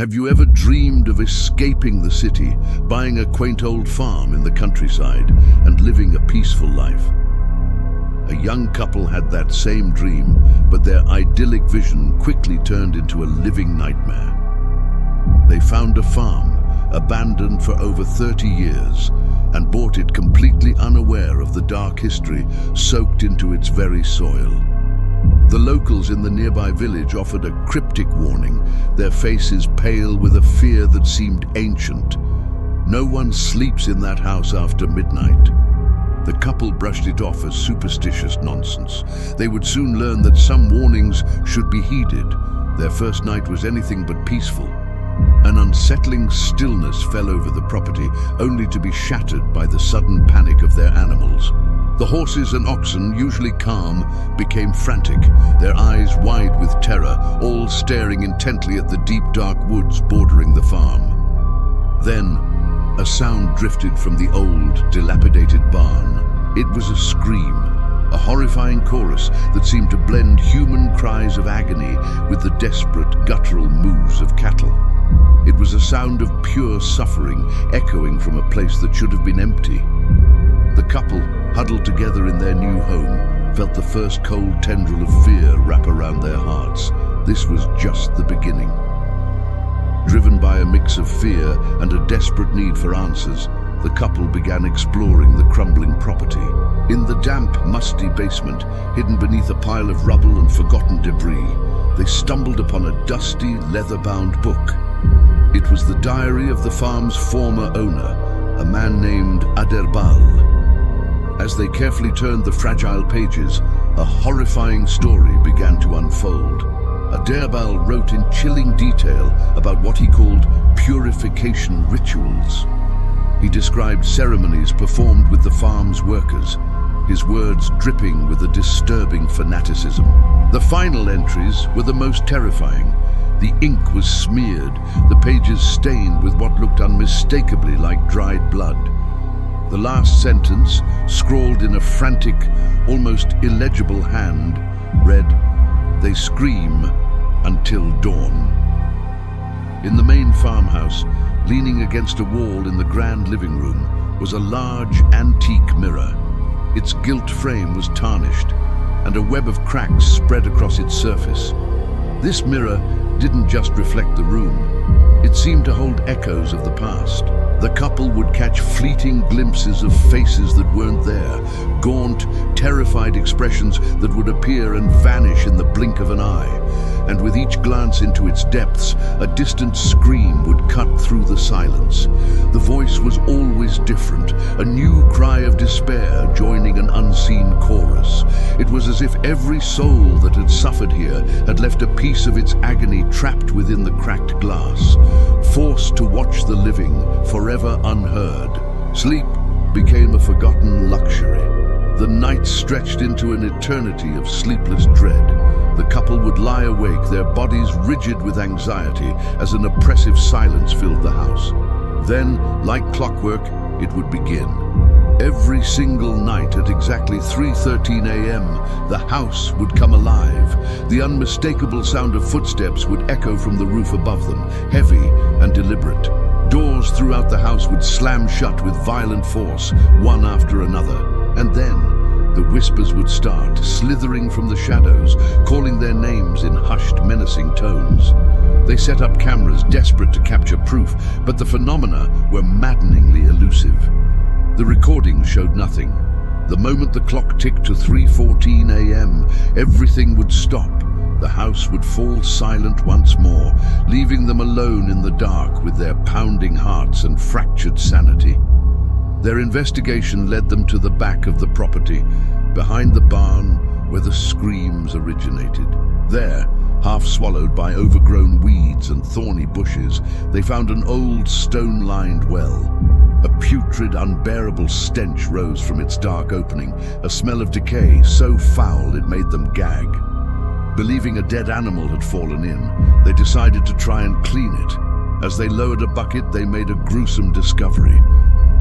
Have you ever dreamed of escaping the city, buying a quaint old farm in the countryside, and living a peaceful life? A young couple had that same dream, but their idyllic vision quickly turned into a living nightmare. They found a farm, abandoned for over 30 years, and bought it completely unaware of the dark history soaked into its very soil. The locals in the nearby village offered a cryptic warning, their faces pale with a fear that seemed ancient. No one sleeps in that house after midnight. The couple brushed it off as superstitious nonsense. They would soon learn that some warnings should be heeded. Their first night was anything but peaceful. An unsettling stillness fell over the property, only to be shattered by the sudden panic of their animals. The horses and oxen, usually calm, became frantic, their eyes wide with terror, all staring intently at the deep, dark woods bordering the farm. Then, a sound drifted from the old, dilapidated barn. It was a scream, a horrifying chorus that seemed to blend human cries of agony with the desperate, guttural moos of cattle. It was a sound of pure suffering, echoing from a place that should have been empty. The couple, huddled together in their new home, felt the first cold tendril of fear wrap around their hearts. This was just the beginning. Driven by a mix of fear and a desperate need for answers, the couple began exploring the crumbling property. In the damp, musty basement, hidden beneath a pile of rubble and forgotten debris, they stumbled upon a dusty, leather-bound book. It was the diary of the farm's former owner, a man named Aderbal. As they carefully turned the fragile pages, a horrifying story began to unfold. Aderbal wrote in chilling detail about what he called purification rituals. He described ceremonies performed with the farm's workers, his words dripping with a disturbing fanaticism. The final entries were the most terrifying. The ink was smeared, the pages stained with what looked unmistakably like dried blood. The last sentence, scrawled in a frantic, almost illegible hand, read, "They scream until dawn." In the main farmhouse, leaning against a wall in the grand living room, was a large, antique mirror. Its gilt frame was tarnished, and a web of cracks spread across its surface. This mirror didn't just reflect the room. It seemed to hold echoes of the past. The couple would catch fleeting glimpses of faces that weren't there, gaunt, terrified expressions that would appear and vanish in the blink of an eye. And with each glance into its depths, a distant scream would cut through the silence. The voice was always different, a new cry of despair joining an unseen chorus. It was as if every soul that had suffered here had left a piece of its agony trapped within the cracked glass, forced to watch the living forever unheard. Sleep became a forgotten luxury. The nights stretched into an eternity of sleepless dread. The couple would lie awake, their bodies rigid with anxiety, as an oppressive silence filled the house. Then, like clockwork, it would begin. Every single night at exactly 3:13 a.m., the house would come alive. The unmistakable sound of footsteps would echo from the roof above them, heavy and deliberate. Doors throughout the house would slam shut with violent force, one after another. And then, the whispers would start, slithering from the shadows, calling their names in hushed, menacing tones. They set up cameras, desperate to capture proof, but the phenomena were maddeningly elusive. The recordings showed nothing. The moment the clock ticked to 3:14 a.m., everything would stop. The house would fall silent once more, leaving them alone in the dark with their pounding hearts and fractured sanity. Their investigation led them to the back of the property, behind the barn where the screams originated. There, half swallowed by overgrown weeds and thorny bushes, they found an old stone-lined well. A putrid, unbearable stench rose from its dark opening, a smell of decay so foul it made them gag. Believing a dead animal had fallen in, they decided to try and clean it. As they lowered a bucket, they made a gruesome discovery.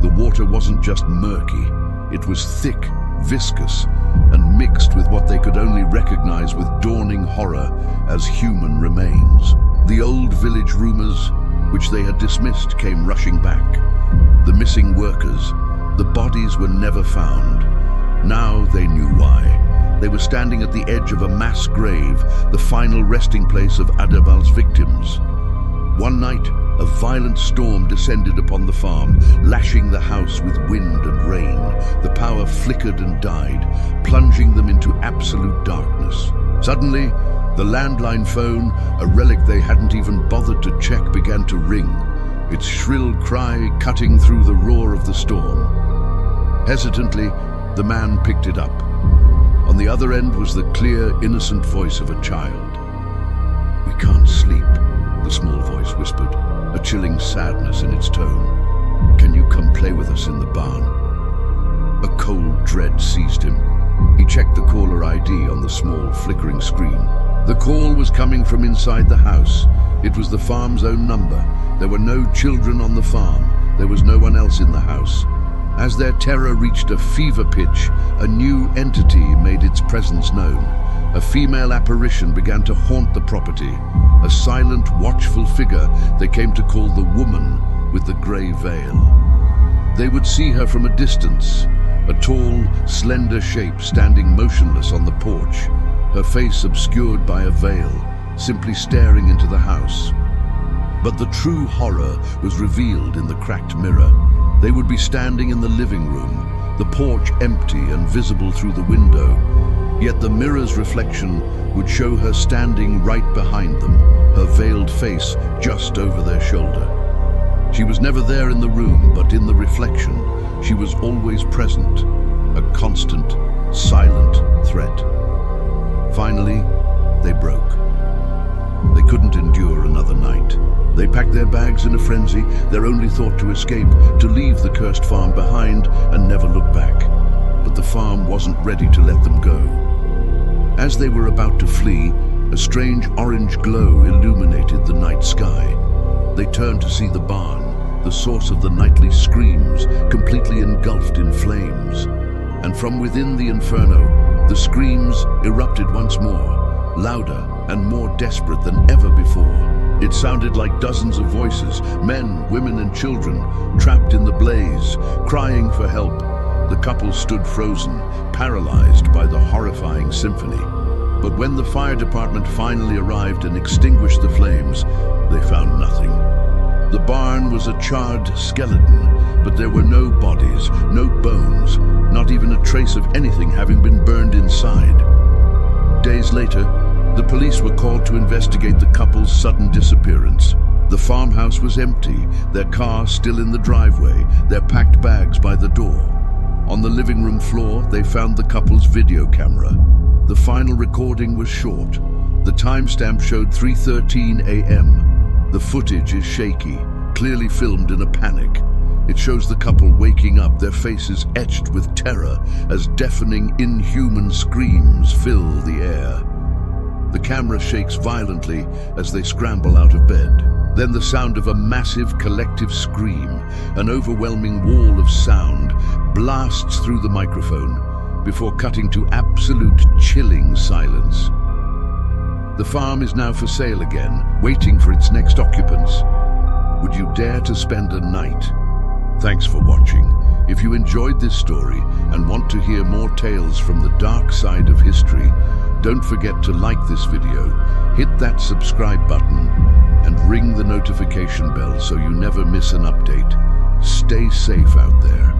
The water wasn't just murky, it was thick, viscous, and mixed with what they could only recognize with dawning horror as human remains. The old village rumors, which they had dismissed, came rushing back. The missing workers, the bodies were never found. Now they knew why. They were standing at the edge of a mass grave, the final resting place of Adebal's victims. One night, a violent storm descended upon the farm, lashing the house with wind and rain. The power flickered and died, plunging them into absolute darkness. Suddenly, the landline phone, a relic they hadn't even bothered to check, began to ring, its shrill cry cutting through the roar of the storm. Hesitantly, the man picked it up. On the other end was the clear, innocent voice of a child. "We can't sleep," the small voice whispered, a chilling sadness in its tone. "Can you come play with us in the barn?" A cold dread seized him. He checked the caller ID on the small, flickering screen. The call was coming from inside the house. It was the farm's own number. There were no children on the farm. There was no one else in the house. As their terror reached a fever pitch, a new entity made its presence known. A female apparition began to haunt the property. A silent, watchful figure they came to call the woman with the grey veil. They would see her from a distance, a tall, slender shape standing motionless on the porch, her face obscured by a veil, simply staring into the house. But the true horror was revealed in the cracked mirror. They would be standing in the living room, the porch empty and visible through the window. Yet the mirror's reflection would show her standing right behind them, her veiled face just over their shoulder. She was never there in the room, but in the reflection, she was always present, a constant, silent threat. Finally, they broke. They couldn't endure another night. They packed their bags in a frenzy, their only thought to escape, to leave the cursed farm behind and never look back. But the farm wasn't ready to let them go. As they were about to flee, a strange orange glow illuminated the night sky. They turned to see the barn, the source of the nightly screams, completely engulfed in flames. And from within the inferno, the screams erupted once more, louder and more desperate than ever before. It sounded like dozens of voices, men, women, and children, trapped in the blaze, crying for help. The couple stood frozen, paralyzed by the horrifying symphony. But when the fire department finally arrived and extinguished the flames, they found nothing. The barn was a charred skeleton, but there were no bodies, no bones, not even a trace of anything having been burned inside. Days later, the police were called to investigate the couple's sudden disappearance. The farmhouse was empty, their car still in the driveway, their packed bags by the door. On the living room floor, they found the couple's video camera. The final recording was short. The timestamp showed 3:13 a.m. The footage is shaky, clearly filmed in a panic. It shows the couple waking up, their faces etched with terror as deafening, inhuman screams fill the air. The camera shakes violently as they scramble out of bed. Then the sound of a massive collective scream, an overwhelming wall of sound, blasts through the microphone before cutting to absolute chilling silence. The farm is now for sale again, waiting for its next occupants. Would you dare to spend a night? Thanks for watching. If you enjoyed this story and want to hear more tales from the dark side of history, don't forget to like this video, hit that subscribe button, and ring the notification bell so you never miss an update. Stay safe out there.